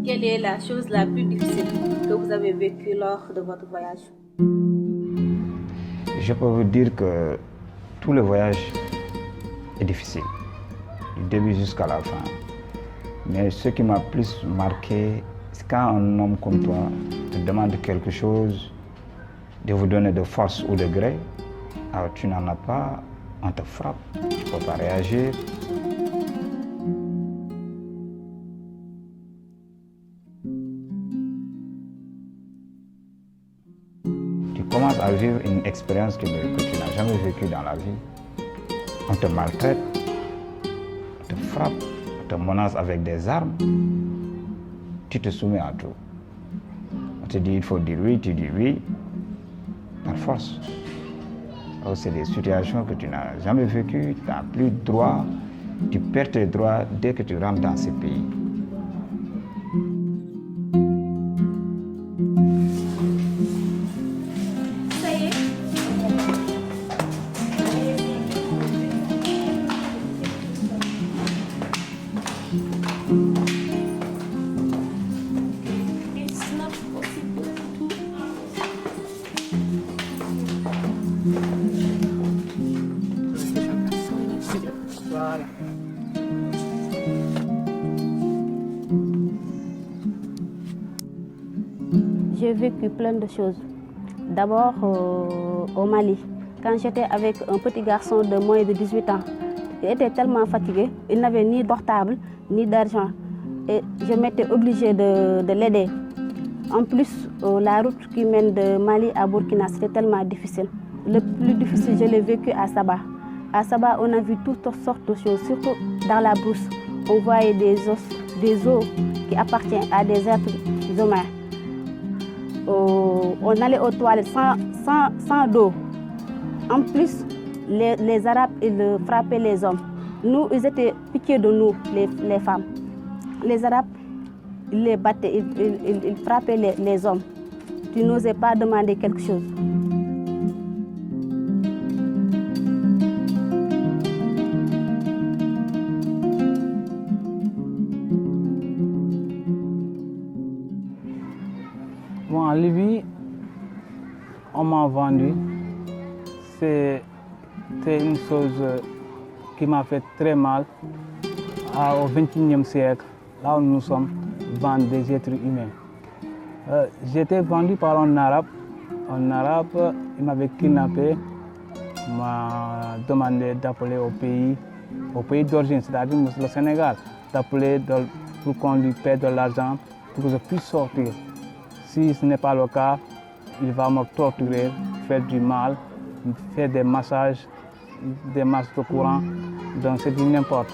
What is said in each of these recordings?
Quelle est la chose la plus difficile que vous avez vécue lors de votre voyage? Je peux vous dire que tout le voyage est difficile, du début jusqu'à la fin. Mais ce qui m'a plus marqué, c'est quand un homme comme toi te demande quelque chose, de vous donner de force ou de gré, alors tu n'en as pas, on te frappe, tu ne peux pas réagir. Tu commences à vivre une expérience que tu n'as jamais vécue dans la vie. On te maltraite, on te frappe, on te menace avec des armes, tu te soumets à tout. On te dit il faut dire oui, tu dis oui, par force. Alors, c'est des situations que tu n'as jamais vécues, tu n'as plus de droits, tu perds tes droits dès que tu rentres dans ces pays. Voilà. J'ai vécu plein de choses. D'abord au Mali, quand j'étais avec un petit garçon de moins de 18 ans. Il était tellement fatigué, il n'avait ni portable ni d'argent. Et je m'étais obligée de l'aider. En plus, la route qui mène de Mali à Burkina, c'était tellement difficile. Le plus difficile, je l'ai vécu à Saba. À Saba, on a vu toutes sortes de choses, surtout dans la brousse. On voyait des os qui appartiennent à des êtres humains. on allait aux toilettes sans d'eau. En plus, les Arabes, ils frappaient les hommes. Nous, ils étaient pitié de nous, les femmes. Les Arabes, ils les battaient, ils frappaient les hommes. Tu n'osais pas demander quelque chose. Bon, en Libye, on m'a vendu. C'est une chose qui m'a fait très mal au XXIe siècle, là où nous sommes, vendre des êtres humains. J'étais vendu par un Arabe. Un Arabe, il m'avait kidnappé, m'a demandé d'appeler au pays d'origine, c'est-à-dire le Sénégal, d'appeler pour qu'on lui paie de l'argent pour que je puisse sortir. Si ce n'est pas le cas, il va me torturer, faire du mal, faire des massages de courant, donc c'est du n'importe.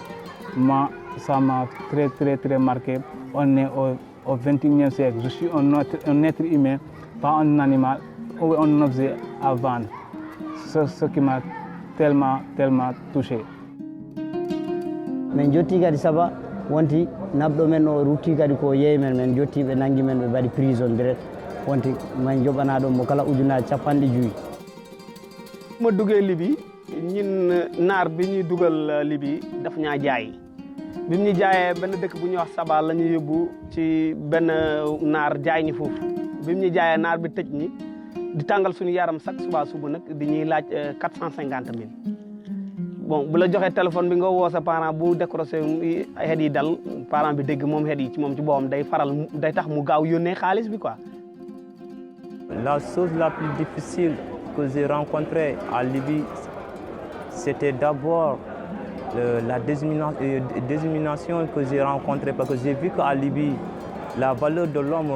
Moi, ça m'a très marqué. On est au XXIe siècle. Je suis un être humain, pas un animal ou un objet à vendre. C'est ce qui m'a tellement touché. Men jotti kadi saba wonti nabɗo men o rutti kadi ko yeey men jotti ɓe nangi men ɓe mbaɗi prison direct wonti man joɓana ɗon mo kala ujunaji 50 ma duggee Libye ñun naar bi ñuy dugal Libye daf ñaa jaay bi mu ñu jaayee benn dëkk bu ñuy wax Saba la ñu yóbbu ci benn naar jaay ñi foofu bi mu ñu jaayee naar bi tëj ñi di tàngal suñu yaram chaque suba nag di ñuy laaj 450 000 bon bu la joxee téléphone bi nga woo sa parent bu décroché xeet yi dal parent bi dégg moom xeet yi ci moom ci boppam day tax mu gaaw yónnee xaalis bi quoi. La chose la plus difficile que j'ai rencontrée à Libye, c'était d'abord la discrimination que j'ai rencontrée, parce que j'ai vu qu'à Libye, la valeur de l'homme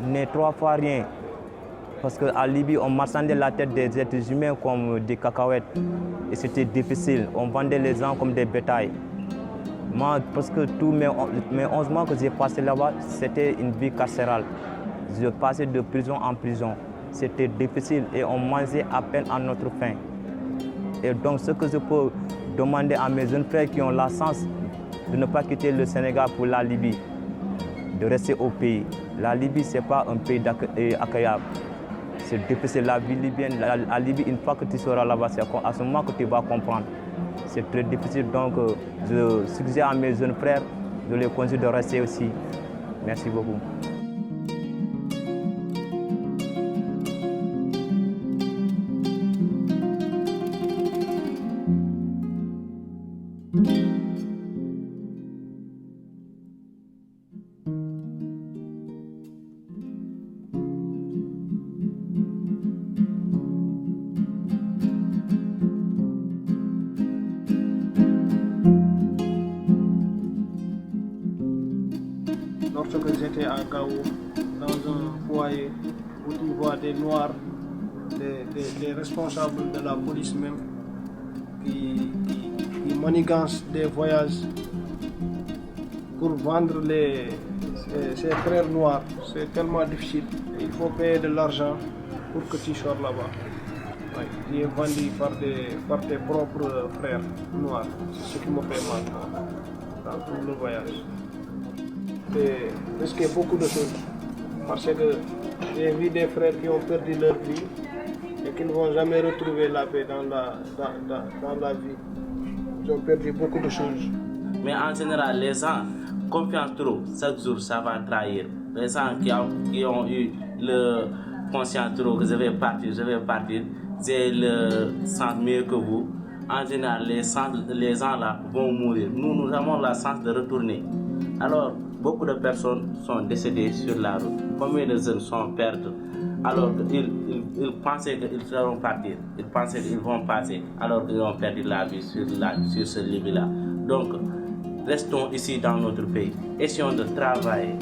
n'est 3 fois rien. Parce qu'à Libye, on marchandait la tête des êtres humains comme des cacahuètes. Et c'était difficile. On vendait les gens comme des bétails. Moi, parce que tous mes 11 mois que j'ai passé là-bas, c'était une vie carcérale. Je passais de prison en prison. C'était difficile et on mangeait à peine à notre faim. Et donc, ce que je peux demander à mes jeunes frères qui ont la chance de ne pas quitter le Sénégal pour la Libye, de rester au pays. La Libye, ce n'est pas un pays accueillable. C'est difficile, la vie libyenne. La Libye, une fois que tu seras là-bas, c'est à ce moment que tu vas comprendre. C'est très difficile, donc je suggère à mes jeunes frères de les conseiller de rester aussi. Merci beaucoup. Lorsque j'étais à Gao, dans un foyer où tu vois des Noirs, des responsables de la police même, qui manigancent des voyages pour vendre ces frères noirs. C'est tellement difficile. Il faut payer de l'argent pour que tu sors là-bas. Oui, tu es vendu par tes propres frères noirs. C'est ce qui me fait mal dans tout le voyage. C'est risquer beaucoup de choses. Parce que j'ai vu des frères qui ont perdu leur vie et qui ne vont jamais retrouver la paix dans la vie. Ils ont perdu beaucoup de choses. Mais en général, les gens confient trop. Chaque jour, ça va trahir. Les gens qui ont eu le conscient trop que je vais partir, j'ai le sens mieux que vous. En général, les gens là vont mourir. Nous avons la chance de retourner. Alors, beaucoup de personnes sont décédées sur la route. Combien de jeunes sont perdus? Alors ils pensaient qu'ils seront partir. Ils pensaient qu'ils vont passer. Alors qu'ils ont perdu la vie sur ce Libye-là. Donc, restons ici dans notre pays. Essayons de travailler.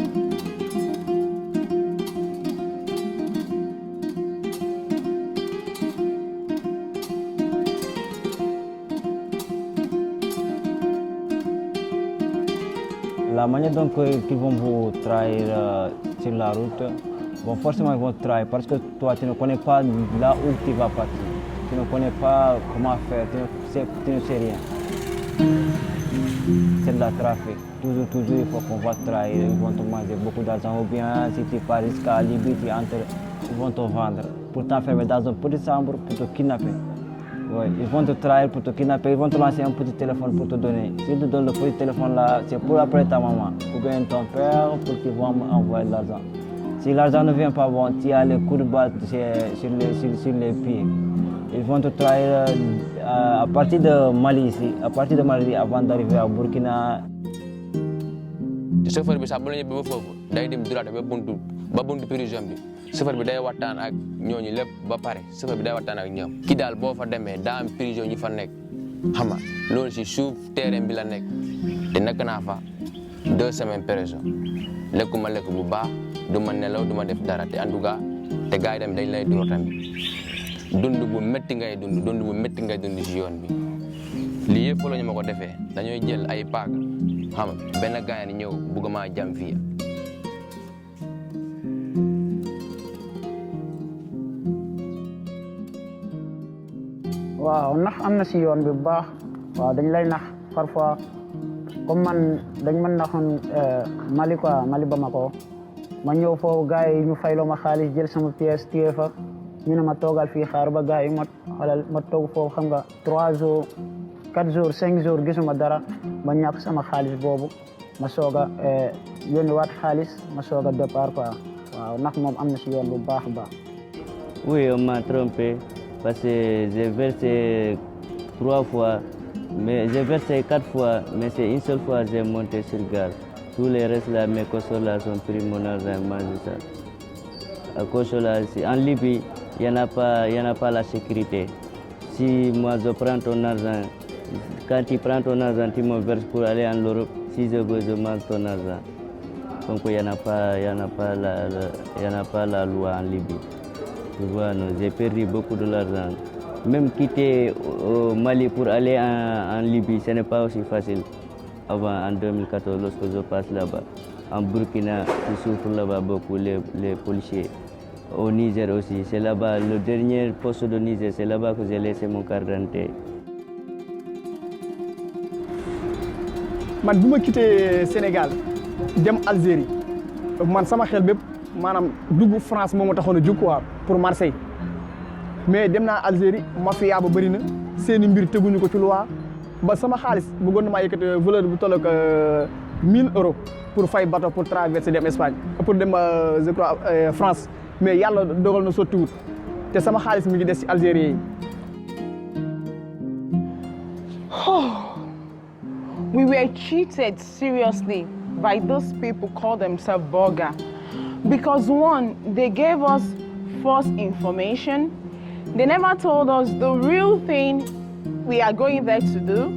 La manière dont ils vont vous trahir sur la route, bon, forcément ils vont travailler parce que toi, tu ne connais pas là où tu vas partir. Tu ne connais pas comment faire, tu ne sais rien. C'est de la trafic. Toujours, il faut qu'on va travailler, ils vont te manger beaucoup d'argent. Ou bien, si tu pars jusqu'à Libye, ils vont te vendre pour t'enfermer dans une petite chambre pour te kidnapper. Ouais, ils vont te trahir pour te kidnapper, ils vont te lancer un petit téléphone pour te donner. Si tu donnes le petit téléphone là, c'est pour appeler ta maman ou bien ton père pour qu'ils vont envoyer de l'argent. Si l'argent ne vient pas, bon, tu as les coups de batte sur les pieds. Ils vont te trahir à partir de Mali ici, à partir de Mali avant d'arriver à Burkina. Le chauffeur bi sax bu la ñëwee ba foofu day dem droit ba buntu prison bi chauffeur bi day waxtaan ak ñooñu lépp ba pare chauffeur bi day waxtaan ak ñoom ki daal boo fa demee daa am prison ñi fa nekk xam nga loolu si suuf terrain bi la nekk te nekk naa fa 2 semaines prison lekkuma lekk bu baax du ma nelaw du ma def dara te en tout cas te gars yi tamit dañ lay door tamit dund bu métti ngay dund si yoon bi lii yëpp la ñu ma ko defee dañooy jël ay paak xam nga benn gars yi ñëw bëgg maa jam fii. waaw nax am na si yoon bi bu baax waaw dañ lay nax parfois comme man dañ ma naxoon Mali quoi Mali Bamako ma ñëw foofu gars yi ñu fayloo ma xaalis jël sama pièce téye fa ñu ne ma toogal fii xaar ba gars yi ma toog foofu xam nga 3 jours 4 jours 5 jours gisuma dara ma ñàkk sama xaalis boobu ma soog a yónni waat xaalis ma soog a départ quoi waaw ndax moom am na si yoon bu baax a baax. Oui, on m'a trompé parce que j'ai versé 3 fois, mais j'ai versé 4 fois, mais c'est une seule fois que j'ai monté sur gare. Tous les restes là, mes consoles là sont pris mon argent et mangé ça. À cause de là, en Libye, il n'y en a pas la sécurité. Si moi je prends ton argent, quand tu prends ton argent, tu me verses pour aller en Europe. Si je veux, je mange ton argent. Donc il n'y en a pas la loi en Libye. Tu vois, j'ai perdu beaucoup de l'argent. Même quitter au Mali pour aller en Libye, ce n'est pas aussi facile. Avant, en 2014, lorsque je passe là-bas. En Burkina, je souffre là-bas beaucoup, les policiers. Au Niger aussi, c'est là-bas, le dernier poste de Niger, c'est là-bas que j'ai laissé mon carte d'identité. man bu ma quitté Sénégal dem Algérie man sama xel bépp maanaam dugg France moo ma taxoon a jóg quoi pour Marseille mais dem naa Algérie mafia ba bëri na seeni mbir teguñu ko ci loi ba sama xaalis bëggoon na maa yëkkati valeur bu toll ak 1000 € pour fay bateau pour traverser dem Espagne pour dem je crois France mais yàlla dogal na sottiwut te sama xaalis mi ngi des ci Algérie yi. We were cheated seriously by those people who call themselves Burger. Because one, they gave us false information. They never told us the real thing we are going there to do.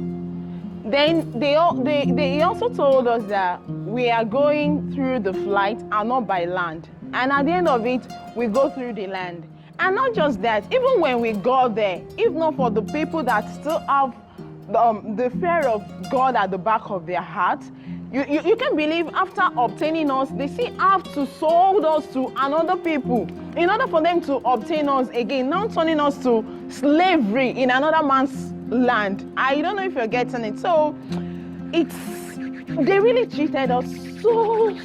Then they also told us that we are going through the flight and not by land. And at the end of it, we go through the land. And not just that, even when we got there, if not for the people that still have the fear of God at the back of their heart, you can believe after obtaining us, they still have to sold us to another people in order for them to obtain us again, now turning us to slavery in another man's land. I don't know if you're getting it. So they really cheated us so much.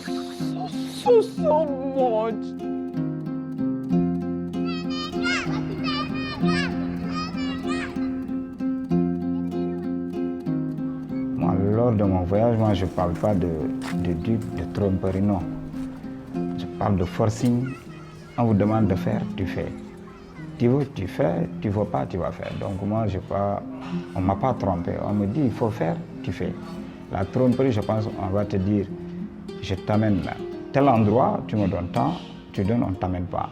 Lors de mon voyage, moi, je ne parle pas de tromperie, non. Je parle de forcing. On vous demande de faire, tu fais. Tu veux, tu fais. Tu ne veux pas, tu vas faire. Donc moi, on ne m'a pas trompé. On me dit, il faut faire, tu fais. La tromperie, je pense, on va te dire, je t'amène là. Tel endroit, tu me donnes tant, tu donnes, on ne t'amène pas.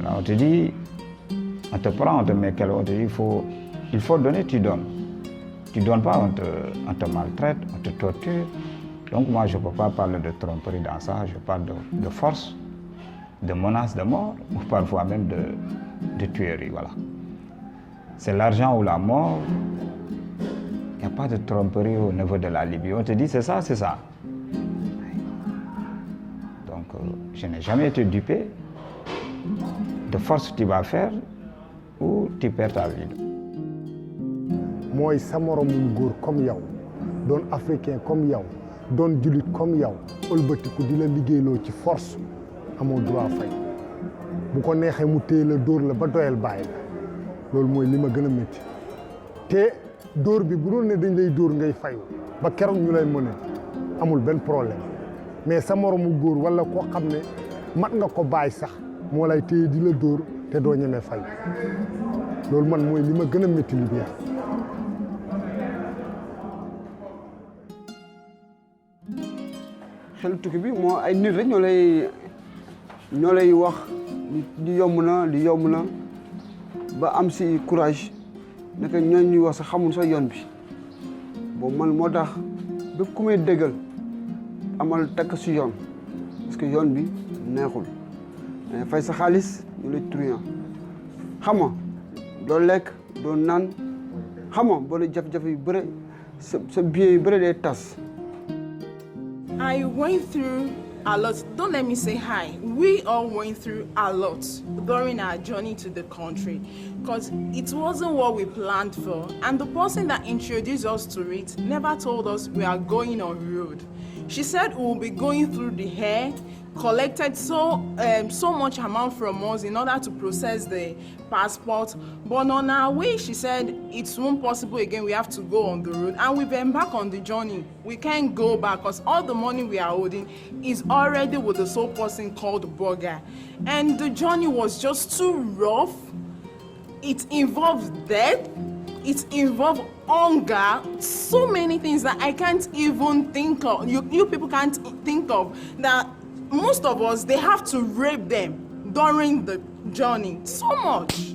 Là, on te dit, on te prend, on te met on te dit, il faut donner, tu donnes. Tu ne donnes pas, on te maltraite, on te torture. Donc moi, je ne peux pas parler de tromperie dans ça. Je parle de force, de menace de mort, ou parfois même de tuerie. Voilà. C'est l'argent ou la mort. Il n'y a pas de tromperie au niveau de la Libye. On te dit, c'est ça, c'est ça. Donc, je n'ai jamais été dupé. De force, tu vas faire ou tu perds ta vie. Moi, sa moromum góor comme yow doon africain comme yow doon julit comme yow ëlbatiku di la liggéeyloo ci force amoo droit fay bu ko neexee mu téye la dóor la ba doyal bàyyi la loolu mooy li ma gën a métti te dóor bi bu doon ne dañ lay dóor ngay fayu ba keroog ñu lay mëne amul benn problème mais sa moromu góor wala koo xam ne mat nga ko bàyyi sax moo lay téye di la dóor te doo ñemee fay loolu man mooy li ma gën a métti Libya. xelu tukki bi moo ay nit rek ñoo lay wax li yomb na ba am si courage naka ñooñu ñuy wax sax xamul sa yoon bi bon man moo tax bépp ku may déggal amal takk si yoon parce que yoon bi neexul fay sa xaalis ñu lay truand xam nga doo lekk doo naan xam nga boo dee jafe-jafe yu bëre sa bien yu bëre day tas. I went through a lot. Don't let me say hi. We all went through a lot during our journey to the country because it wasn't what we planned for. And the person that introduced us to it never told us we are going on road. She said we will be going through the hair, collected so much amount from us in order to process the passport. But on our way, she said it's not possible again. We have to go on the road, and we've embarked on the journey. We can't go back because all the money we are holding is already with the sole person called Burger, and the journey was just too rough. It involved death. It involved hunger, so many things that I can't even think of. You people can't think of that. Most of us, they have to rape them during the journey. So much.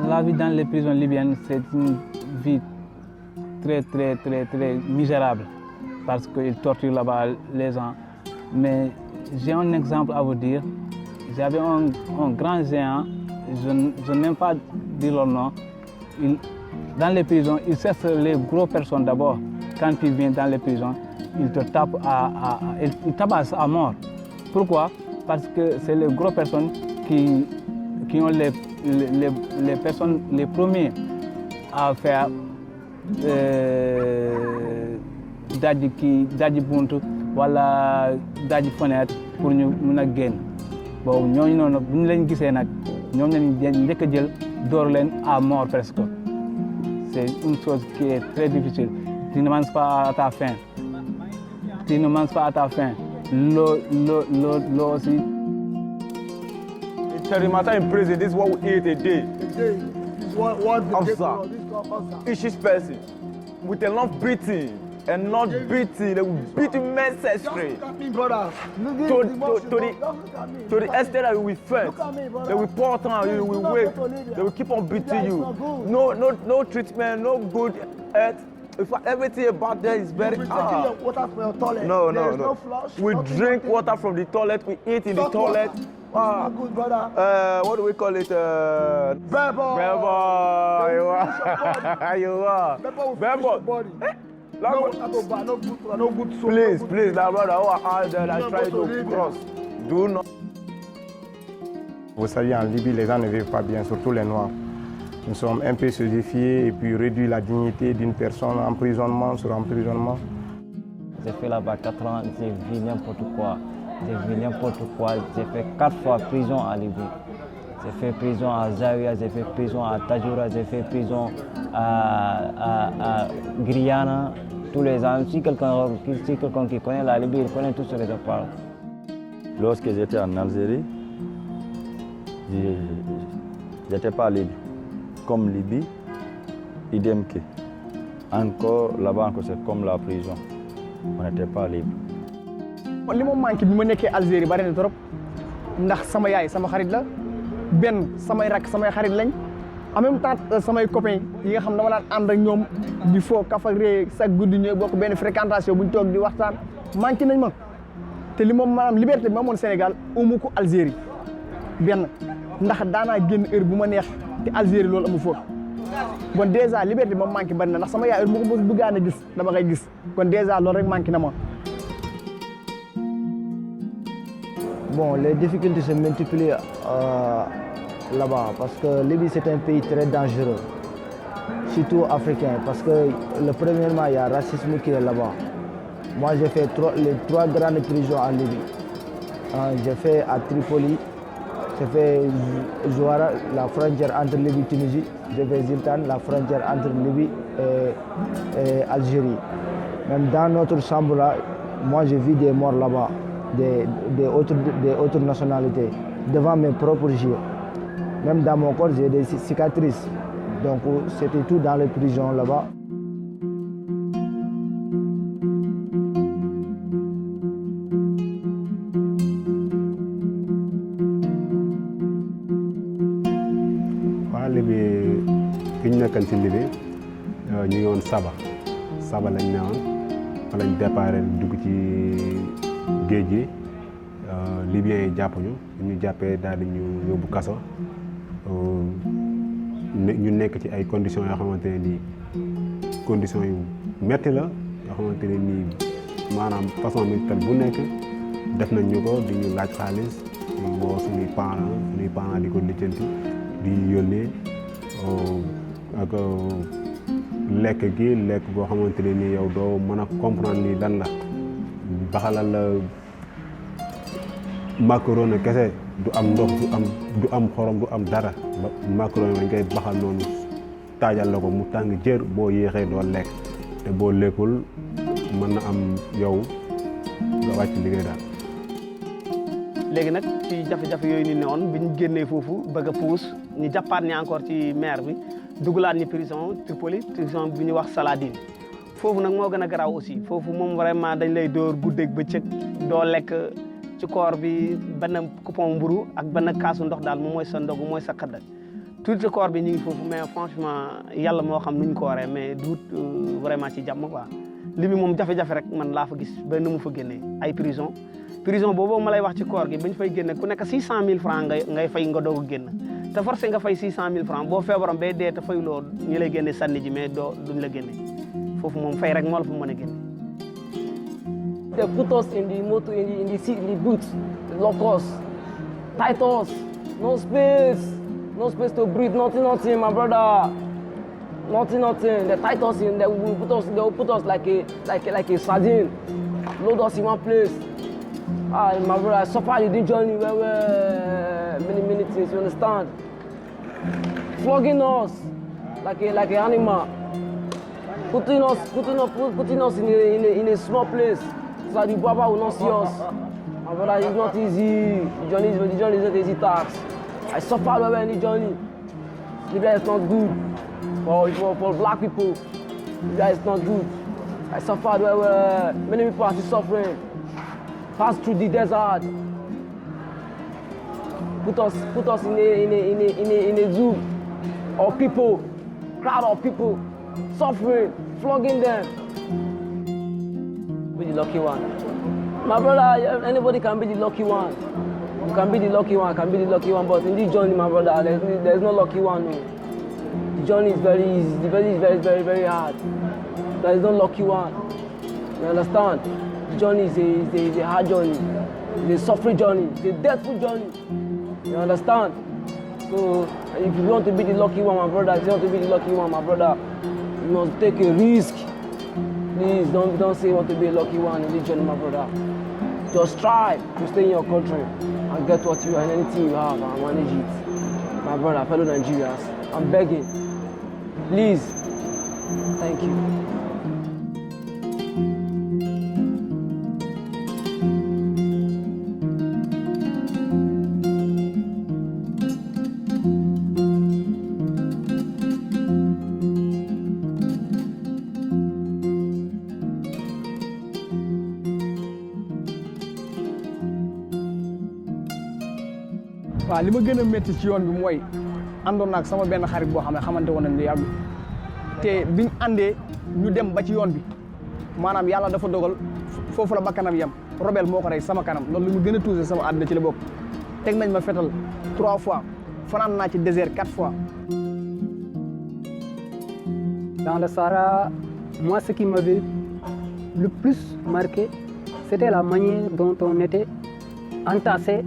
La vie dans les prisons libyennes, c'est une vie très misérable parce qu'ils torturent là-bas les gens. Mais j'ai un exemple à vous dire. J'avais un grand géant, je n'aime pas dire leur nom. Dans les prisons, ils cherchent les grosses personnes d'abord. Quand ils viennent dans les prisons, ils te tapent ils tabassent à mort. Pourquoi? Parce que c'est les grosses personnes qui ont les personnes les premiers à faire daji buntu wala daji fenêtre pour ñu mën a génn boobu ñooñu noonu bu ñu leen gisee nag ñoom lañ njëkk a jël door leen à mort presque. C'est une chose qui est très difficile. Tu ne manges pas à ta faim. Tu ne manges pas à ta faim. L'eau aussi. Matter in prison, this is what we eat a day. What Each person with a long beating and not beating, they will beat you necessary. To the extent that we fed, they will pour on you, we wait, they will keep on beating you. No treatment, no good earth. Everything about there is very hard. Water from your toilet. No. We drink water from the toilet, we eat in the toilet. Good, brother. What do we call it? Bebo. You are. Bebo. No good soul. Please, now brother, who are out there that try to cross, do not. Vous savez, en Libye, les gens ne vivent pas bien, surtout les Noirs. Nous sommes un peu solidifiés et puis réduit la dignité d'une personne, emprisonnement sur emprisonnement. J'ai fait là-bas 4 ans, j'ai vu n'importe quoi. J'ai fait 4 fois prison à Libye. J'ai fait prison à Zawiya, j'ai fait prison à Tajoura, j'ai fait prison à Guyana. Tous les ans, si quelqu'un qui connaît la Libye, il connaît tout ce que je parle. Lorsque j'étais en Algérie, j'étais pas libre. Comme Libye, idem que. Encore là-bas, c'est comme la prison. On n'était pas libre. li ma manqué bi ma nekkee Algérie bari na trop ndax sama yaay sama xarit la benn samay rak samay xarit lañ en même temps samay copains yi nga xam dama daan ànd ak ñoom di foo kaf ak ree chaque guddi ñooy bokk benn fréquentation bu ñu toog di waxtaan manqué nañ ma te li moom maanaam liberté bi ma amoon Sénégal amu ko Algérie benn ndax daanaa génn heure bu ma neex te Algérie loolu amu foofu bon dèjà liberté bi ma manqué bari na ndax sama yaay heure bu ko bëggaan a gis dama koy gis kon dèjà loolu rek manqué na ma. Bon, les difficultés se multiplient là-bas parce que Libye c'est un pays très dangereux, surtout africain, parce que premièrement il y a le racisme qui est là-bas. Moi j'ai fait les 3 grandes prisons en Libye. J'ai fait à Tripoli, j'ai fait Zouara, la frontière entre Libye et Tunisie, j'ai fait Ziltan, la frontière entre Libye et Algérie. Même dans notre chambre là, moi j'ai vu des morts là-bas. Des autres nationalités devant mes propres yeux. Même dans mon corps, j'ai des cicatrices. Donc c'était tout dans les prisons là-bas. waa Libye fi ñu nekkoon ci Libye ñu ngi woon Saba lañ newoon fa lañ déparé dugg ci géej gi libyens yi jàpp ñu jàppee daal di ñu yóbbu kaso ñu nekk ci ay conditions yoo xamante ne nii conditions yu metti la yoo xamante ne nii maanaam façon militaire bu nekk def nañ ñu ko di ñu laaj xaalis woo suñuy parents di ko lijjanti di yónnee ak lekk boo xamante ne nii yow doo mën a comprendre ni lan la baxalal la macaroni kese du am ndox du am xorom du am dara macaroni lañ koy baxal noonu taajal la ko mu tàng jër boo yéexee doo lekk te boo lekkul mën na am yow nga wàcc liggéey daal. léegi nag ci jafe-jafe yooyu ni newoon bi ñu génnee foofu bëgg a puus ñu jàppaat ñi encore ci mer bi dugalaat ñi prison Tripoli prison bi ñuy wax Saladine foofu nag moo gën a garaaw aussi foofu moom vraiment dañ lay dóor guddeeg bëccëg doo lekk ci koor bi benn coupon mburu ak benn kaasu ndox daal moom mooy sa ndogu mooy sa xëdd tuuti koor bi ñu ngi foofu mais franchement yàlla moo xam nuñ ko waree mais duut vraiment ci jàmm quoi li bi moom jafe-jafe rek man laa fa gis ba nu mu fa génnee ay prison boobu ma lay wax ci koor gi bañ fay génne ku nekk 600 000 francs ngay fay nga doog a génn te forcé nga fay 600 000 francs boo feebaram bay dee te fayuloo ñi lay génne sànni ji mais duñ la génne foofu moom fay rek moo la fa mën a génne. They put us in the motor, in the boot, lock us, tight us, no space to breathe, nothing, my brother, nothing. They tight us in, they will put us like a sardine, load us in one place. My brother, I suffered the journey many minutes, you understand? Flogging us like an animal, putting us in a small place. So that the Baba will not see us. My brother, it's not easy. The journey is not an easy task. I suffered well in the journey. Libya is not good for black people. Libya is not good. I suffered well. Many people are still suffering. Pass through the desert. Put us in a zoo of people, crowd of people, suffering, flogging them. Be the lucky one. My brother, anybody can be the lucky one. You can be the lucky one, but in this journey, my brother, there's no lucky one. No. The journey is very easy, the journey is very, very hard. There is no lucky one. You understand? The journey is a hard journey. It's a suffering journey. It's a deathful journey. You understand? So, if you want to be the lucky one, my brother, you must take a risk. Please don't say you want to be a lucky one in this journey, my brother. Just try to stay in your country and get what you and anything you have and manage it. My brother, fellow Nigerians, I'm begging. Please. Thank you. waaw li ma gën a métti ci yoon bi mooy àndoon naag sama benn xarit boo xam ne xamante woon nañ ne yàgg te biñ àndee ñu dem ba ci yoon bi maanaam yàlla dafa dogal foofu la bakkanam yem Robel moo ko rey sama kanam loolu lu mu gën a touché sama àddina ci la bokk teg nañ ma fetal 3 fois fanaan naa ci désert 4 fois. Dans le Sahara, moi ce qui m'avait le plus marqué, c'était la manière dont on était entassé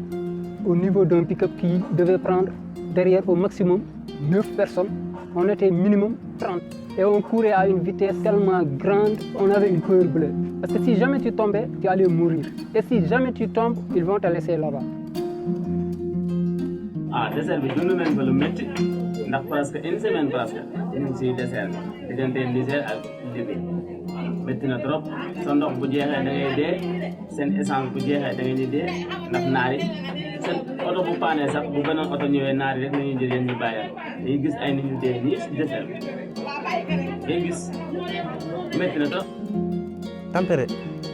au niveau d'un pick-up qui devait prendre derrière au maximum 9 personnes. On était minimum 30 et on courait à une vitesse tellement grande, on avait une peur bleue. Parce que si jamais tu tombais, tu allais mourir. Et si jamais tu tombes, ils vont te laisser là-bas. Désert bi dund nañ ko lu métti ndax presque une semaine presque ñu ngi si désert bi diggante Niger ak Libye métti na trop sa ndox bu jeexee da ngay dee seen essence bu jeexee da ngay di dee ndax naar yi seen oto bu paanee sax bu beneen oto ñëwee naar yi rek nañuy jël yéen ñu bàyyi dañuy gis ay nit ñu dee nii si désert bi day gis métti na trop. Tampere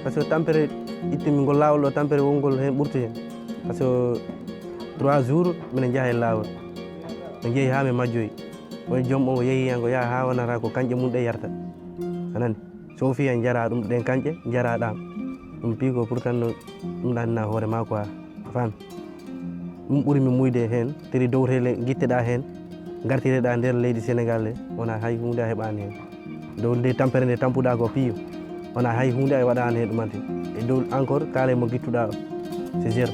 parce que tampere ittimi ngol laawol o tampere wongol hen ɓurti hen par ce que 3 jours minen jaha e laawol ɓe jeehi haa ɓe majjoyi woni joom o yeehi hen ko yaha haa wonata ko kanƴe mum ɗe yarta anani so fi en jara ɗum ɗen kanƴe jaraɗam ɗum pi ko pour tan no ɗum ɗannina hoore ma quoi a faami ɗum ɓuuri mi muyde hen tiri dowtele guitteɗa hen gartireɗa nder leydi sénégal he wona hay hunde a heɓani hen dow nde tampere nde tampuɗa ko piyo wona hay hunde a waɗani hen ɗumante e dow encore kaale mo guittuɗa o c'est zéro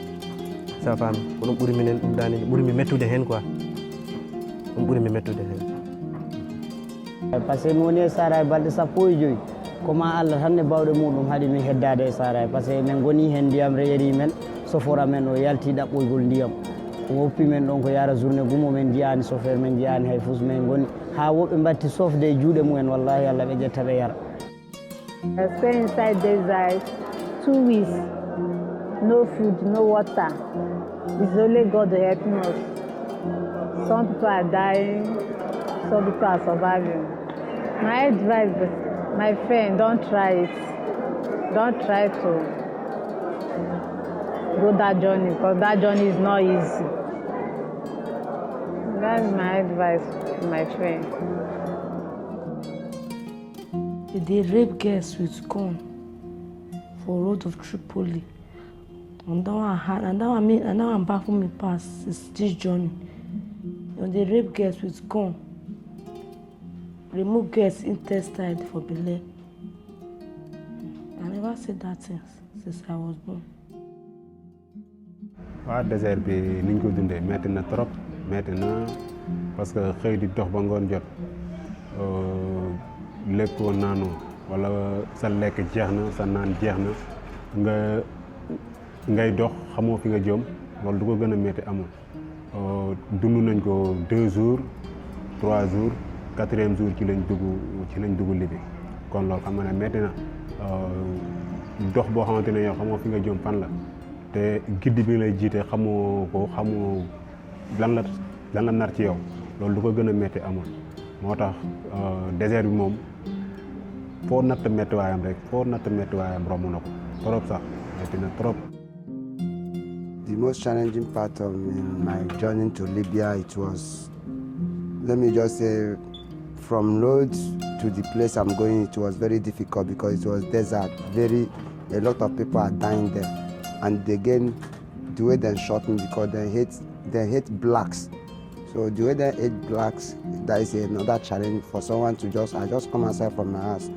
sa faami ko ɗum ɓuuri minen ɗum dani ɓuuri mi mettude hen quoi ɗum ɓuuri mi mettude hen par ce que mi woni e Sahara e balɗe 15 koma Allah tan ne bawɗe muɗum haɗi min heddade e Sahara par ce que min goni hen ndiyam reyeri men sofora men o yalti ɗaɓɓoygol ndiyam o woppi men ɗon ko yara journée gumo men jiyani chauffeur men jiyani hay fus men goni ha woɓɓe batti sofde e juuɗe mumen wallahi Allah ɓe ƴetta ɓe yara. I stay inside desert 2 weeks, no food, no water. It's only God helping us. Some people are dying, some people are surviving. My advice, my friend, don't try it. Don't try to go that journey because that journey is not easy. That's my advice to my friend. They rape girls with gun for road of Tripoli. And now I'm back from my past this journey. And they rape girls with gun. Remove girls' intestine for belle. I never said that since I was born. waa désert bi ni ñu ko dundee metti na trop metti na parce que xëy di dox ba ngoon jot lekkoo naanoo wala sa lekk jeex na sa naan jeex na ngay dox xamoo fi nga jëm loolu du ko gën a metti amul dund nañ ko 2 jours 3 jours 4e jour ci lañ dugg Libye kon loolu xam nga ne metti na dox boo xamante ne yow xamoo fi nga jëm fan la te giddi bi lay jiite xamoo lan la nar ci yow loolu du ko gën a metti amul moo tax désert bi moom foo natt méttiwaayam rek romb na ko trop sax metti na trop. The most challenging part of my journey to Libya, it was, let me just say, from road to the place I'm going, it was very difficult because it was desert. A lot of people are dying there. And again, the way they shot me because they hate blacks. So the way they hate blacks, that is another challenge for someone to I just come outside from my house.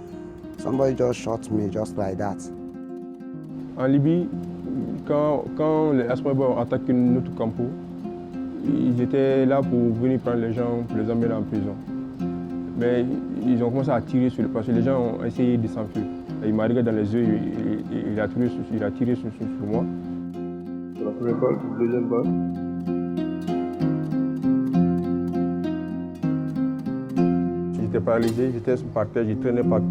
Somebody just shot me just like that. En Libye, quand les Asmabas ont attaqué notre campo, ils étaient là pour venir prendre les gens, pour les emmener en prison. Mais ils ont commencé à tirer sur le parce que les gens ont essayé de s'enfuir. Il m'a regardé dans les yeux, il a tiré sur moi. La première balle, la deuxième balle. J'étais paralysé, j'étais par terre, je traînais par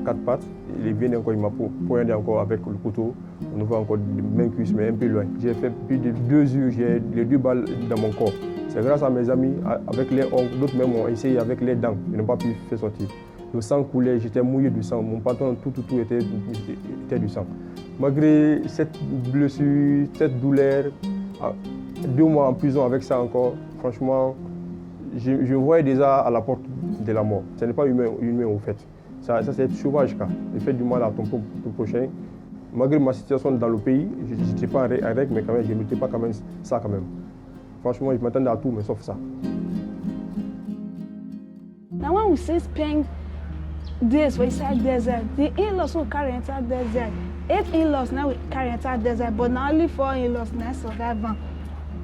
4 pattes. Il vient encore, il m'a poignardé encore avec le couteau. On nous voit encore de main cuisse, mais un peu loin. J'ai fait plus de 2 heures, j'ai les 2 balles dans mon corps. C'est grâce à mes amis, avec les ongles, d'autres même ont essayé avec les dents. Ils n'ont pas pu faire sortir. Le sang coulait, j'étais mouillé du sang. Mon pantalon, tout était du sang. Malgré cette blessure, cette douleur, 2 mois en prison avec ça encore, franchement, je voyais déjà à la porte de la mort. Ce n'est pas humain au fait. Ça c'est être sauvage, quoi. Le fait du mal à ton prochain. Malgré ma situation dans le pays, je n'étais pas en règle, mais quand même, je n'étais pas quand même ça quand même. Franchement, je m'attendais à tout, mais sauf ça. Now when we say spend days for inside desert, the in-laws will carry inside desert. 8 in-laws now we carry inside desert, but now only 4 in-laws now survive.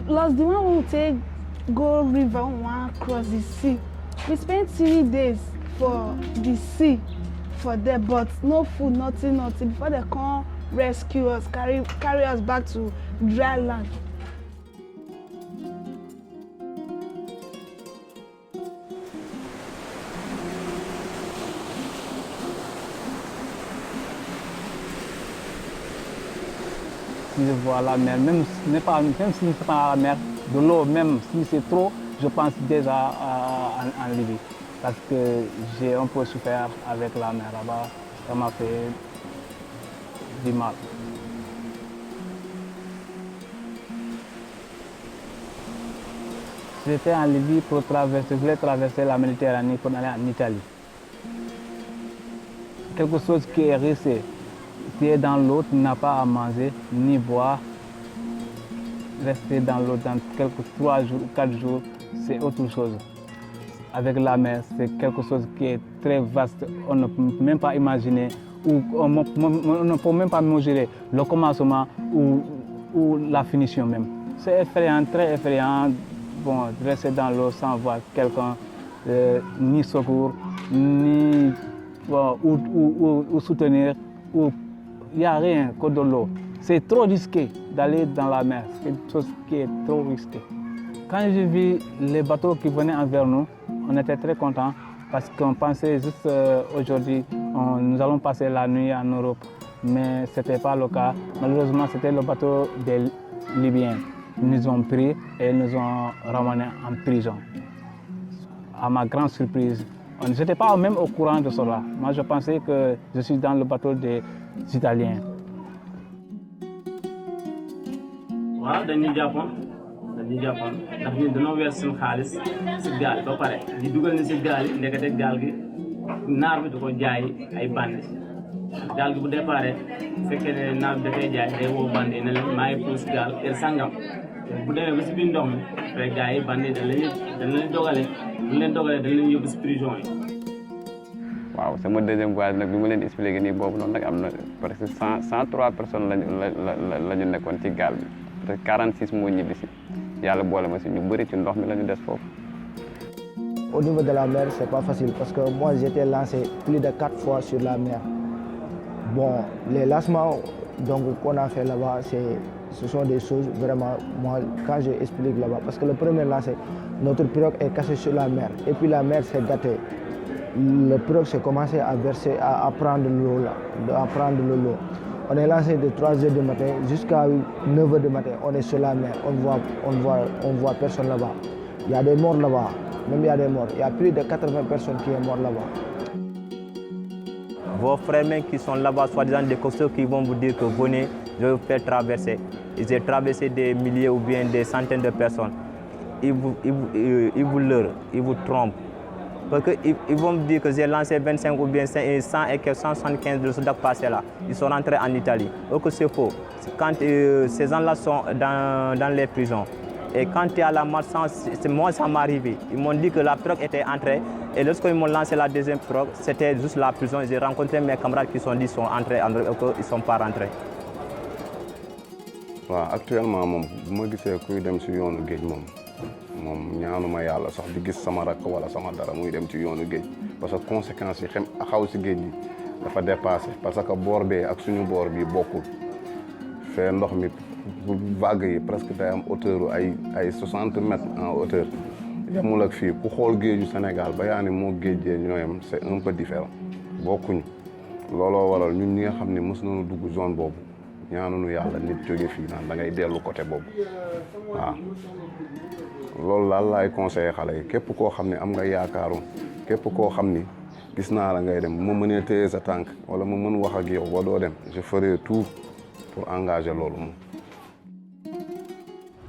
Plus the one who take go river, one cross the sea. We spent 3 days for the sea, for there, but no food, nothing. Before they come rescue us, carry us back to dry land. Si je vois la mer, même si ce n'est pas la mer, de l'eau, même si c'est trop, je pense déjà en Libye. Parce que j'ai un peu souffert avec la mer là-bas, ça m'a fait du mal. J'étais en Libye pour traverser, je voulais traverser la Méditerranée pour aller en Italie. Quelque chose qui est resté. Tu es dans l'eau, tu n'as pas à manger ni boire. Rester dans l'eau dans quelques 3 jours, 4 jours, c'est autre chose. Avec la mer, c'est quelque chose qui est très vaste. On ne peut même pas imaginer, ou on ne peut même pas mesurer le commencement ou la finition même. C'est effrayant, très effrayant. Bon, rester dans l'eau sans voir quelqu'un, ni secours, ni ou soutenir. Il n'y a rien que de l'eau. C'est trop risqué d'aller dans la mer. C'est quelque chose qui est trop risqué. Quand j'ai vu les bateaux qui venaient envers nous, on était très contents parce qu'on pensait juste aujourd'hui, nous allons passer la nuit en Europe. Mais ce n'était pas le cas. Malheureusement, c'était le bateau des Libyens. Ils nous ont pris et ils nous ont ramenés en prison. À ma grande surprise, je n'étais pas même au courant de cela. Moi, je pensais que je suis dans le bateau des Italiens. waaw dañuy jàppoon ndax ñun dañoo weer suñu xaalis si gaal ba pare di dugal ni si gaal yi ndekete gaal gi naar bi da ko jaay ay bandi gaal gi bu déparé fekkee ne naar bi da koy jaay day woo bandi ne leen maa ngi puus gaal kër sangam bu demee ba si biir ndox mi rek gars yi bandi dañ leen dogale bu leen dogalee dañ leen yóbbu si prison yi. waaw sama deuxième voyage nag bi ma leen expliqué nii boobu noonu nag am na presque 103 personnes la ñu nekkoon ci gaal bi peut-être 46 moo ñibbi si yàlla boole ma si ñu bëri ci ndox mi la ñu des foofu. Au niveau de la mer, c'est pas facile parce que moi j'étais lancé plus de 4 fois sur la mer. Bon, les lancements qu'on a fait là-bas, ce sont des choses vraiment, moi quand je explique là-bas, parce que le premier lancé, notre pirogue est cassée sur la mer et puis la mer s'est gâtée. Le pirogue s'est commencé à verser, à prendre l'eau là, à prendre de l'eau. On est lancé de 3h du matin jusqu'à 9h du matin, on est sur la mer, on voit personne là-bas. Il y a des morts là-bas, même il y a des morts. Il y a plus de 80 personnes qui sont mortes là-bas. Vos frères qui sont là-bas, soi-disant des costauds qui vont vous dire que venez, je vais vous faire traverser. Ils ont traversé des milliers ou bien des centaines de personnes. Ils vous leurrent, ils vous trompent. Parce qu'ils vont me dire que j'ai lancé 25 ou bien 100 et 175 de soldats passés là. Ils sont rentrés en Italie. Or que c'est faux. Quand ces gens-là sont dans les prisons. Et quand tu es à la malchance, moi ça m'est arrivé. Ils m'ont dit que la pirogue était entrée. Et lorsqu'ils m'ont lancé la deuxième pirogue, c'était juste la prison. J'ai rencontré mes camarades qui sont dit qu'ils sont entrés, ils ne sont pas rentrés. Actuellement, je suis dem ci yoonu géej moom ñaanuma yàlla sax di gis sama rakk wala sama dara muy dem ci yoonu géej parce que conséquences yi xaw si géej gi dafa dépassé parce que boor bee ak suñu boor bi bokkul fee ndox mi vague yi presque day am hauteur ay 60 mètres en hauteur yemul ak fii ku xool géeju Sénégal ba yaa ni moo géejee ñooyam c'est un peu différent bokkuñu looloo waral ñun ñi nga xam ne mës nañu dugg zone boobu ñaanuñu yàlla nit jóge fii naan da ngay dellu côté boobu waaw loolu daal laay conseillé xale yi képp koo xam ne am nga yaakaaru képp koo xam ni gis naa la ngay dem ma mënee téye sa tànk wala ma mën wax ak yow ba doo dem je ferai tout pour engager loolu moom.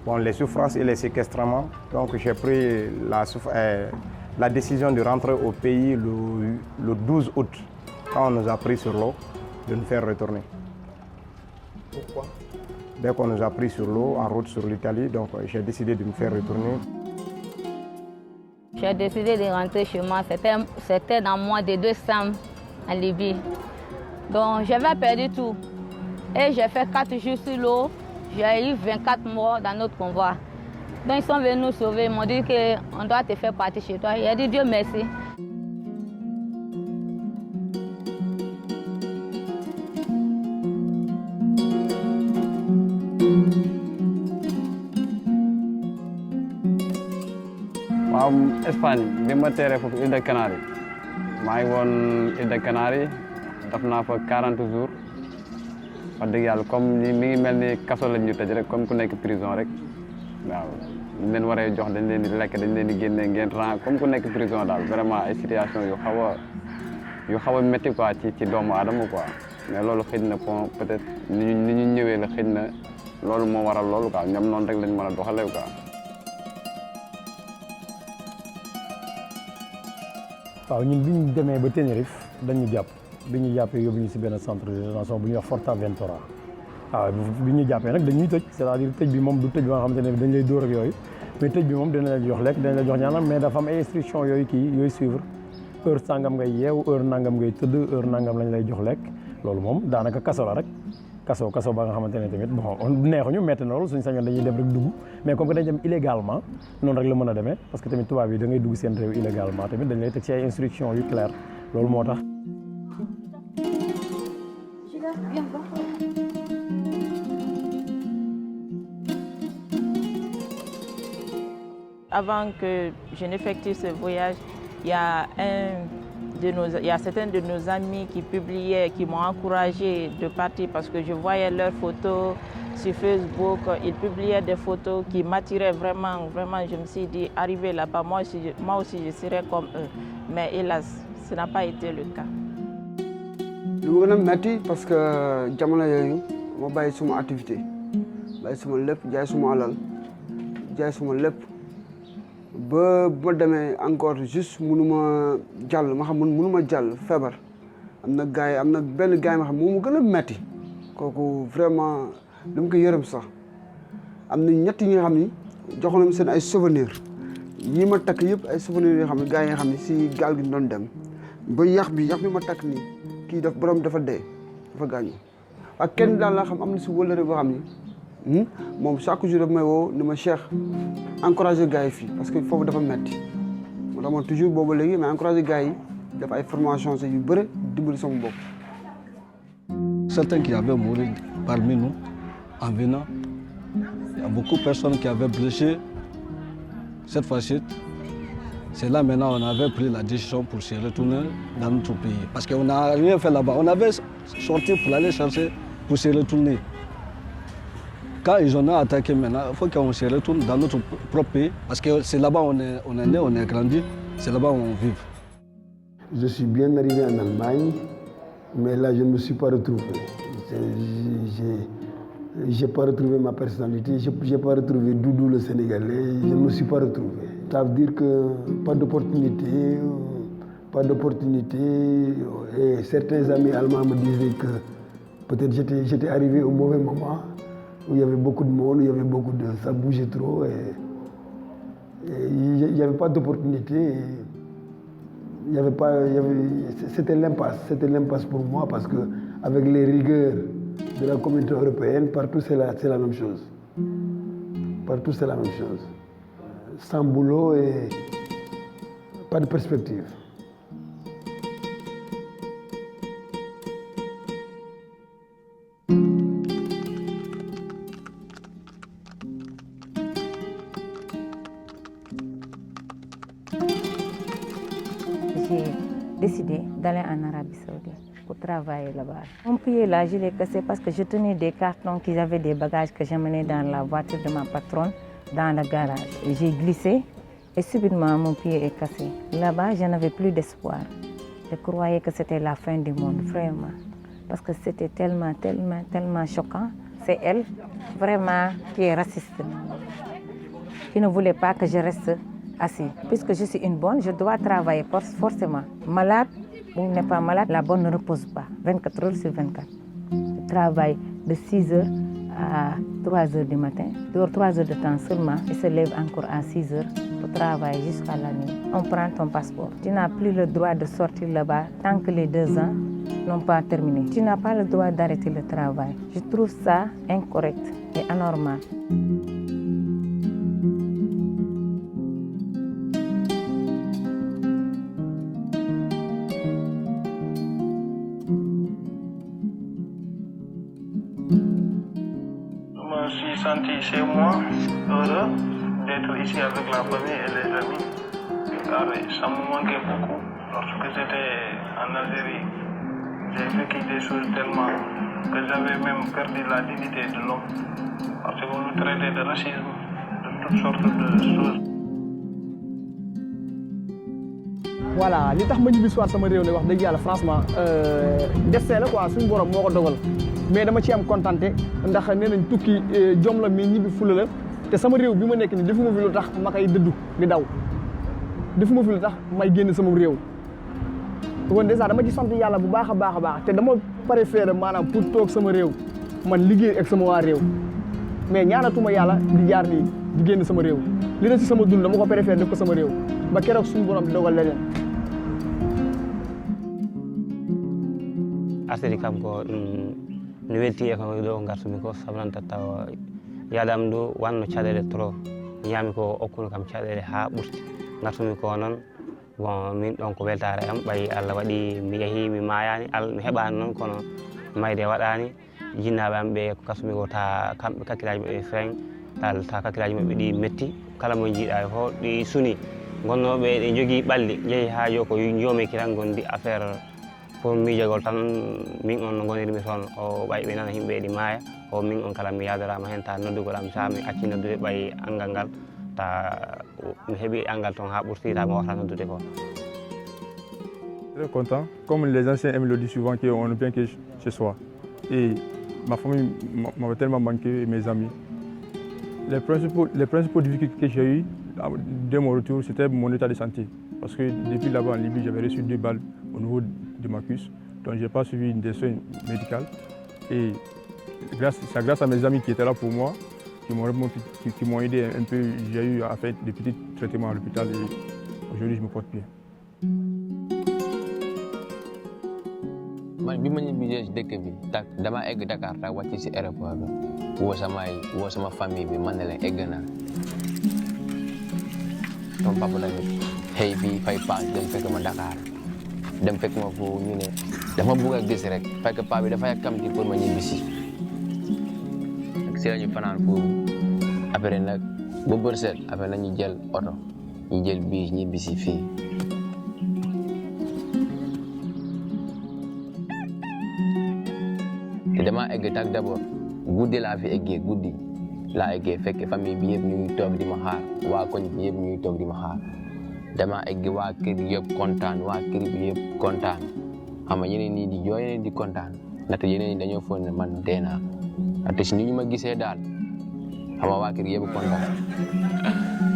Bon, les souffrances et les séquestrements, donc j'ai pris la décision de rentrer au pays le 12 août, quand on nous a pris sur l'eau, de nous faire retourner. Pourquoi? Dès qu'on nous a pris sur l'eau, en route sur l'Italie, donc j'ai décidé de me faire retourner. J'ai décidé de rentrer chez moi, c'était dans le mois de décembre en Libye. Donc j'avais perdu tout. Et j'ai fait 4 jours sur l'eau, j'ai eu 24 morts dans notre convoi. Donc ils sont venus nous sauver, ils m'ont dit qu'on doit te faire partir chez toi. J'ai dit Dieu merci. waaw Espagne bi ma teeree foofu île de Canaries maa ngi woon île de Canaries def naa fa 40 jours wax dëgg yàlla comme mi ngi mel ni kaso lañ ñu tëj rek comme ku nekk prison rek waaw ñu leen waree jox dañ leen di lekk dañ leen di génne ngeen ran comme ku nekk prison daal vraiment ay situation yu xaw a métti quoi ci doomu aadama quoi mais loolu xëy na peut-être ni ñu ñëwee la xëy na loolu moo waral loolu quoi ñoom noonu rek lañ mën a doxalee quoi. waaw ñun bi ñu demee ba Tenerife dañu jàpp bi ñu jàppee yóbbu ñu si benn centre de détention bu ñuy wax Fortaventura waaw bi ñu jàppee nag dañuy tëj c'est-à-dire tëj bi moom du tëj ba nga xamante ne dañ lay dóor ak yooyu mais tëj bi moom dina la jox lekk dina la jox ñaanam mais dafa am ay instructions yooyu suivre heure sangam ngay yeewu heure nangam ngay tëdd heure nangam lañ lay jox lekk loolu moom daanaka kaso la rek kaso ba nga xamante ne tamit bon neexuñu metti na loolu suñu sañoon dañuy dem rek dugg mais comme que dañ dem illégalement noonu rek la mën a demee parce que tamit tubaab yi da ngay dugg seen réew illégalement tamit dañ lay teg ci ay instructions yu claires loolu moo tax. Avant que je n'effectue ce voyage, il y a certains de nos amis qui publiaient, qui m'ont encouragé de partir parce que je voyais leurs photos sur Facebook. Ils publiaient des photos qui m'attiraient vraiment. Vraiment, je me suis dit, arrivé là-bas, moi aussi je serais comme eux. Mais hélas, ce n'a pas été le cas. lu ma gën a metti parce que jamono yooyu ma bàyyi suma activité bàyyi suma lépp jaay suma alal jaay suma lépp ba bu ma demee encore juste mënuma jàll ma xam mënuma jàll feebar am na gars yi am na benn gars yi ma xam moom mu gën a metti kooku vraiment dama ko yërëm sax am na ñett yi nga xam ni joxoon nañu seen ay souvenirs yi ma takk yëpp ay souvenirs yoo xam ne gars yi nga xam ne si gaal gi doon dem ba yax bi ma takk nii kii borom dafa dee dafa gaañu ak kenn daal laa xam am na si wëllëre boo xam ni moom chaque jour daf may woo ni ma Cheikh encouragé gars yi fii parce que foofu dafa metti moo tax man toujours boobu léegi mais encouragé gars yi def ay formation sa yu bëri dimbali sama bopp. Certains qui avaient mouru parmi nous en venant, il y a beaucoup de personnes qui avaient blessé. Cette fois-ci, c'est là maintenant on avait pris la décision pour se retourner dans notre pays. Parce qu'on n'a rien fait là-bas. On avait sorti pour aller chercher, pour se retourner. Quand ils ont attaqué maintenant, il faut qu'on se retourne dans notre propre pays. Parce que c'est là-bas on est né, on est grandi, c'est là-bas on vit. Je suis bien arrivé en Allemagne, mais là je ne me suis pas retrouvé. Je n'ai pas retrouvé ma personnalité, je n'ai pas retrouvé Doudou le Sénégalais, je ne me suis pas retrouvé. Ça veut dire que pas d'opportunité, et certains amis allemands me disaient que peut-être j'étais arrivé au mauvais moment, où il y avait beaucoup de monde, ça bougeait trop, et il n'y avait pas d'opportunité. C'était l'impasse pour moi, parce qu'avec les rigueurs de la communauté européenne, partout c'est la même chose. Partout c'est la même chose. Sans boulot et pas de perspective. J'ai décidé d'aller en Arabie Saoudite pour travailler là-bas. Mon pied là, je l'ai cassé parce que je tenais des cartons qui avaient des bagages que j'amenais dans la voiture de ma patronne dans le garage. J'ai glissé et subitement mon pied est cassé. Là-bas, je n'avais plus d'espoir. Je croyais que c'était la fin du monde, vraiment. Parce que c'était tellement choquant. c'est elle vraiment qui est raciste, qui ne voulait pas que je reste assise. Puisque je suis une bonne, je dois travailler forcément. Malade ou n'est pas malade, la bonne ne repose pas, 24 heures sur 24. Je travaille de 6 heures à 3 heures du matin, dehors 3 heures de temps seulement, et se lève encore à 6 heures pour travailler jusqu'à la nuit. On prend ton passeport. Tu n'as plus le droit de sortir là-bas tant que les 2 ans n'ont pas terminé. Tu n'as pas le droit d'arrêter le travail. Je trouve ça incorrect et anormal. Je me suis senti chez moi, heureux d'être ici avec la famille et les amis. Car ça me manquait beaucoup. Lorsque j'étais en Algérie, j'ai vécu des choses tellement que j'avais même perdu la dignité de l'homme. Parce qu'on nous traitait de racisme, de toutes sortes de choses. voilà li tax ma ñibbi si waat sama réew ne wax dëgg yàlla franchement destin la quoi suñu borom moo ko dogal mais dama ci am kontante ndax nee nañ tukki jom la mais ñibbi fula la te sama réew bi ma nekk ni defuma fi lu tax ma koy dëddu di daw defuma fi lu tax may génn sama réew kon dèjà dama ci sant yàlla bu baax a baax a baax te dama préféré maanaam pour toog sama réew man liggéey ak sama waa réew mais ñaanatuma yàlla di jaar nii di génn sama réew li na si sama dund dama ko préféré def ko sama réew ba keroog suñu borom di dogal leneen asiri kam ko no welti e ko ɗo gartumi ko sablanta taw yadam ɗo wanno caɗele trop ñami ko okkuno kam caɗele ha ɓurti gartumi ko noon bon min ɗon ko weltare am ɓayi Allah waɗi mi yeehi mi mayani mi heɓani noon kono mayde waɗani jinnaɓe am ɓe ko kasumi ko ta kamɓe kakkilaji maɓɓe feeñ ta kakkilaji maɓɓe ɗi metti kala mo jiiɗa fof ɗi suni gonnoɓe ɗe jogui ɓalli jeehi ha jo ko jomi kiran gondi affaire pour miijogol tan min on no gonirmi toon o ɓay ɓe nana yimɓe ɗi maaya o min on kala mi yadarama hen ta noddugol am sa mi acci noddude ɓay angal ngal ta mi heeɓi angal toon ha ɓurti ta mi wata noddude ko Très content. Comme les anciens aiment le dire souvent qu'on ne vient que chez soi. Et ma famille m'avait tellement manqué, et mes amis. Les principaux difficultés que j'ai eues dès mon retour, c'était mon état de santé. Parce que depuis là-bas en Libye, j'avais reçu 2 balles au niveau de ma cuisse. Donc je n'ai pas suivi des soins médicaux. Et c'est grâce à mes amis qui étaient là pour moi, qui m'ont aidé un peu. J'ai eu à faire des petits traitements à l'hôpital et aujourd'hui je me porte bien. man bi ma ñibbisee si dëkk bi dama egg Dakar tak wàcc si aéroport bi woo sama famille bi man ne leen egg naa sama papa tamit xëy fii fay paas dem fekk ma Dakar dem fekk ma foofu ñu ne dafa bëgg a gis rek fekk paa bi dafa yàkkamti pour ma ñibbisi si la ñu fanaan foofu après nag ba bër set après nañu jël oto ñu jël bii ñibbisi fii te dama egg tak d'abord guddi laa fi eggee guddi laa eggee fekk famille bi yëpp ñu ngi toog di ma xaar waa koñ bi yëpp ñu ngi toog di ma xaar dama egg waa kër yëpp kontaan waa kër bi yëpp kontaan xam nga ñeneen ñi di jooy ñeneen di kontaan ndaxte yeneen ñi dañoo foog ne man dee naa ndaxte si ni ñu ma gisee daal xam nga waa kër yëpp kontaan.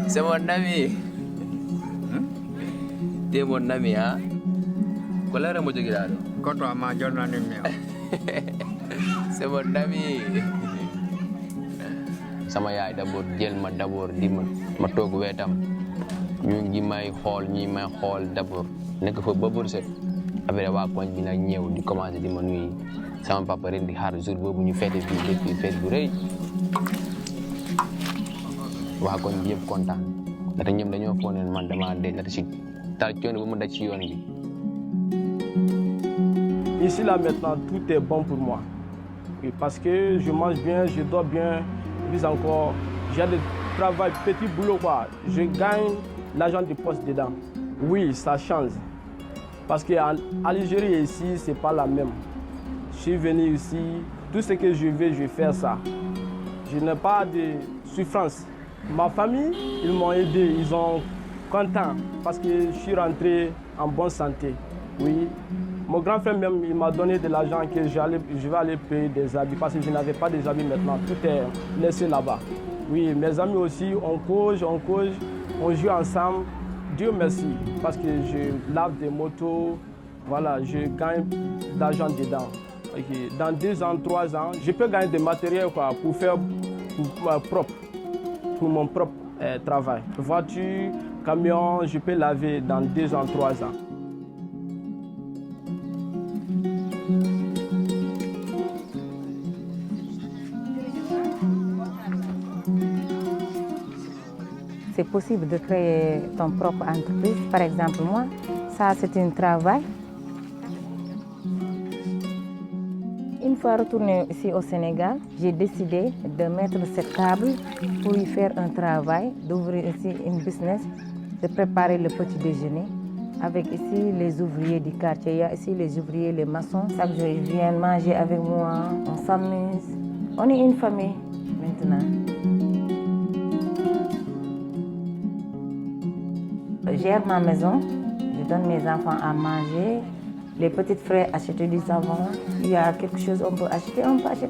C'est mon ami. T'es mon ami, hein? Qual era mo girato? Koto ama jonna ni mio. C'est mon ami. Sama yaay d'abord jël ma d'abord di ma toog wetam ñu ngi may xool ñi may xool d'abord nekk fa ba bër set après waa koñ bi nag ñëw di commencé di ma nuyu sama papa ren di xaar jour boobu ñu fête fii depuis fête bu rëy waa koñ bi yëpp kontaan ndaxte ñoom dañoo foog ne man dama dee ndaxte si tal coono ba ma daj ci yoon bi. Ici, là, maintenant, tout est bon pour moi. Et parce que je mange bien, je dors bien, plus encore, j'ai du travail, petit boulot, quoi. Je gagne l'argent de poste dedans. Oui, ça change. Parce qu'en Algérie et ici, c'est pas la même. Je suis venu ici, tout ce que je veux, je vais faire ça. Je n'ai pas de souffrance. Ma famille, ils m'ont aidé, ils sont contents parce que je suis rentré en bonne santé. Oui. Mon grand frère même, il m'a donné de l'argent que je vais aller payer des habits parce que je n'avais pas des habits maintenant. Tout est laissé là-bas. Oui, mes amis aussi, on cause, on joue ensemble. Dieu merci, parce que je lave des motos, voilà, je gagne de l'argent dedans. Okay. Dans 2 ans, 3 ans, je peux gagner des matériels pour faire pour mon propre travail. Voiture, camion, je peux laver dans 2 ans, 3 ans. C'est possible de créer ton propre entreprise. Par exemple, moi, ça c'est un travail. Une fois retournée ici au Sénégal, j'ai décidé de mettre cette table pour y faire un travail, d'ouvrir ici une business, de préparer le petit déjeuner. Avec ici les ouvriers du quartier, il y a ici les ouvriers, les maçons. Chaque jour, ils viennent manger avec moi, on s'amuse. On est une famille maintenant. Je gère ma maison, je donne mes enfants à manger. Les petites frères achètent du savon. Il y a quelque chose qu'on peut acheter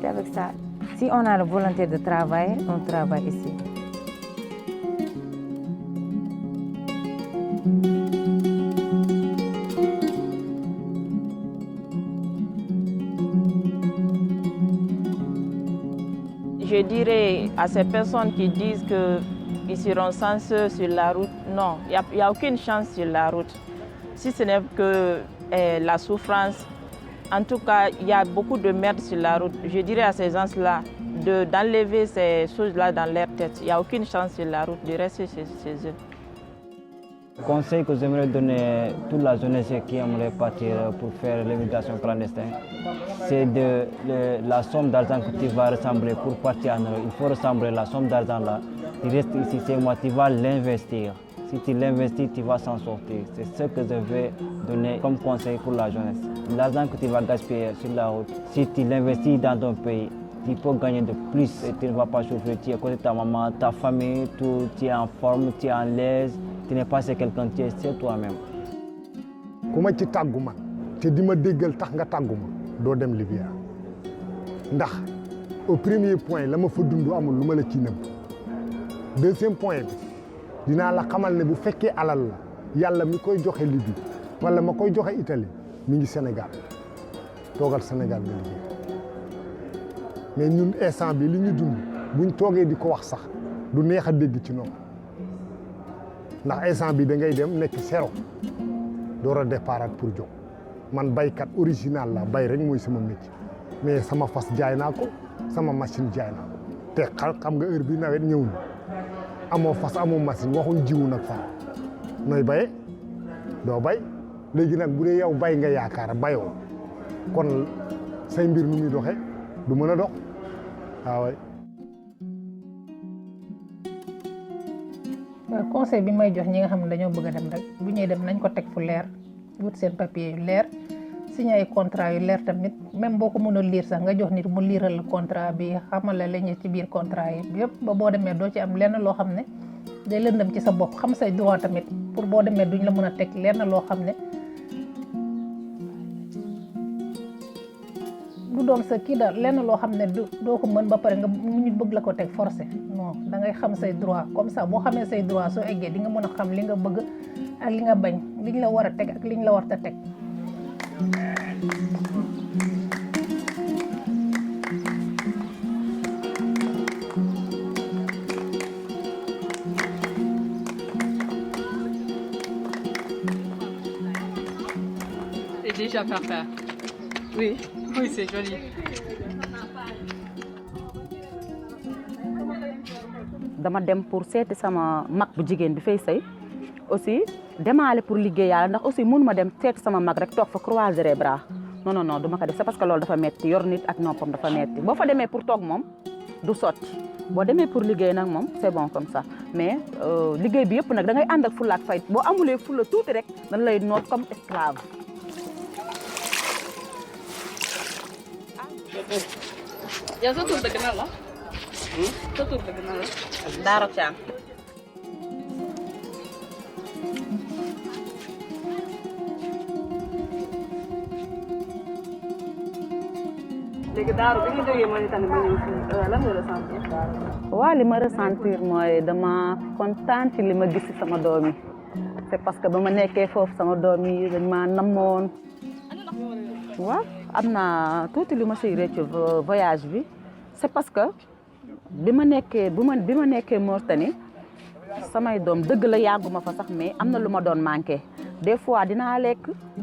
avec ça. Si on a la volonté de travailler, on travaille ici. Je dirais à ces personnes qui disent qu'ils seront chanceux sur la route, non, il n'y a aucune chance sur la route. Si ce n'est que la souffrance, en tout cas, il y a beaucoup de merde sur la route. Je dirais à ces gens-là d'enlever ces choses-là dans leur tête. Il n'y a aucune chance sur la route de rester chez eux. Le conseil que j'aimerais donner à toute la jeunesse qui aimerait partir pour faire l'immigration clandestine, c'est la somme d'argent que tu vas rassembler pour partir en Europe. Il faut rassembler la somme d'argent là. Tu restes ici, c'est moi, tu vas l'investir. Si tu l'investis, tu vas s'en sortir. C'est ce que je vais donner comme conseil pour la jeunesse. L'argent que tu vas gaspiller sur la route, si tu l'investis dans ton pays, tu peux gagner de plus et tu ne vas pas souffrir. Tu es à côté de ta maman, ta famille, tout, tu es en forme, tu es en l'aise. Tu n'es pas quelqu'un, tu es toi-même. Kuma ci tàggu man te di ma déggal tax nga tàggu ma doo dem Libya ndax au premier point la ma fa dund amul lu ma la ci nëbb. Deuxième point bi dinaa la xamal ne bu fekkee alal la yàlla mi koy joxe Libye wala ma koy joxe Italie mi ngi Sénégal toogal Sénégal nga liggéey mais ñun instant bi li ñu dund buñ toogee di ko wax sax du neex a dégg ci noonu. ndax instant bi da ngay dem nekk zéro door a départ pour jóg man baykat original la bay rek mooy sama métier mais sama fas jaay naa ko sama machine jaay naa ko te xam nga heure bi nawet ñëw na amoo fas amoo machine waxuñ jiwu nag faa nooy baye doo bay léegi nag bu dee yow bay nga yaakaar bayoo kon say mbir nu muy doxee du mën a dox waaw. conseil bi may jox ñi nga xam ne dañoo bëgg a dem rek bu ñuy dem nañ ko teg fu leer wut seen papier yu leer signé ay contrat yu leer tamit même boo ko mënul lire sax nga jox nit mu liiral la contrat bi xamal la lañu ci biir contrat yi yëpp ba boo demee doo ci am lenn loo xam ne day lëndëm ci sa bopp xam say droit tamit pour boo demee duñ la mën a teg lenn loo xam ne du doon sa kii daal lenn loo xam ne doo ko mën ba pare nga ñu bëgg la ko teg forcé non da ngay xam say droit comme ça boo xamee say droit soo eggee di nga mën a xam li nga bëgg ak li nga bañ liñ la war a teg ak liñ la war a teg. C'est déjà parfait. Oui, oui, c'est joli. dama dem pour seeti sama mag bu jigéen bi fay sëy aussi demaale pour liggéeyaale ndax aussi mënuma dem seeti sama mag rek toog fa croiser les bras non non duma ko def c'est parce que loolu dafa metti yor nit ak noppam dafa metti boo fa demee pour toog moom du sotti boo demee pour liggéey nag moom c'est bon comme ça mais liggéey bi yëpp nag da ngay ànd ak fulla ak fay boo amulee fulla tuuti rek dañ lay noot comme esclave. yow sa tur dëgg na la. sa tur dëgg na la. Daaro Thiam. léegi Daaru bi nga jógee Mauritanie ba ñëw fii lan nga ressentir. waaw li ma ressentir mooy dama kontaan ci li ma gis ci sama doom yi c'est parce que ba ma nekkee foofu sama doom yi dañ ma namoon waaw am na tuuti li ma siy réccu voyage bi c'est parce que bi ma nekkee Mauritanie samay doom dëgg la yàgguma fa sax mais am na lu ma doon manqué des fois dinaa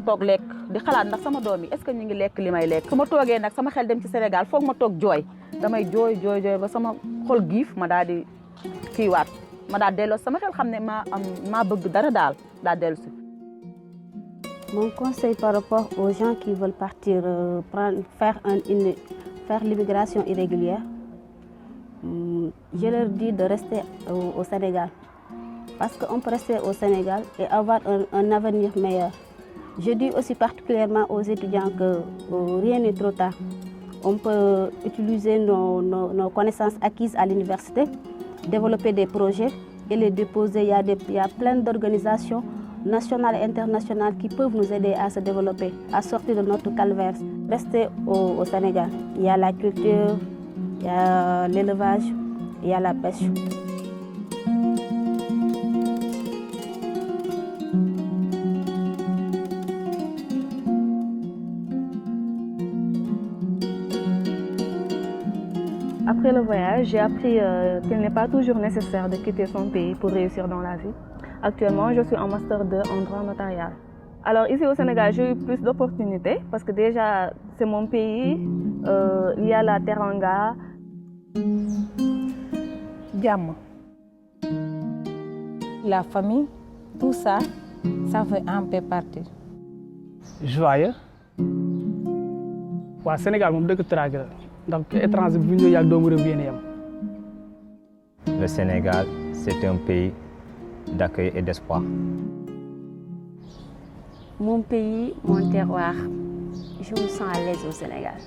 toog lekk di xalaat ndax sama doom yi est-ce que ñu ngi lekk li may lekk su ma toogee nag sama xel dem ci Sénégal foog ma toog jooy damay jooy ba sama xol giif ma daal di kiiwaat ma daal delloo sama xel xam ne maa bëgg dara daal dellu si. Mon conseil par rapport aux gens qui veulent partir faire l'immigration irrégulière, je leur dis de rester au Sénégal. Parce qu'on peut rester au Sénégal et avoir un avenir meilleur. Je dis aussi particulièrement aux étudiants que rien n'est trop tard. On peut utiliser nos connaissances acquises à l'université, développer des projets et les déposer. Il y a plein d'organisations nationales et internationales qui peuvent nous aider à se développer, à sortir de notre calvaire. Rester au Sénégal. Il y a la culture, il y a l'élevage, il y a la pêche. Après le voyage, j'ai appris qu'il n'est pas toujours nécessaire de quitter son pays pour réussir dans la vie. Actuellement, je suis en master 2 en droit notarial. Alors ici au Sénégal, j'ai eu plus d'opportunités parce que déjà, c'est mon pays, il y a la teranga. Jàmm. La famille, tout ça, ça fait un peu partie. Joyeux. Waa Sénégal moom dëkk teraanga la ndax étranger bu ñu yàgg doomu réew yéen yam. Le Sénégal, c'est un pays d'accueil et d'espoir. Mon pays, mon terroir, je me sens à l'aise au Sénégal.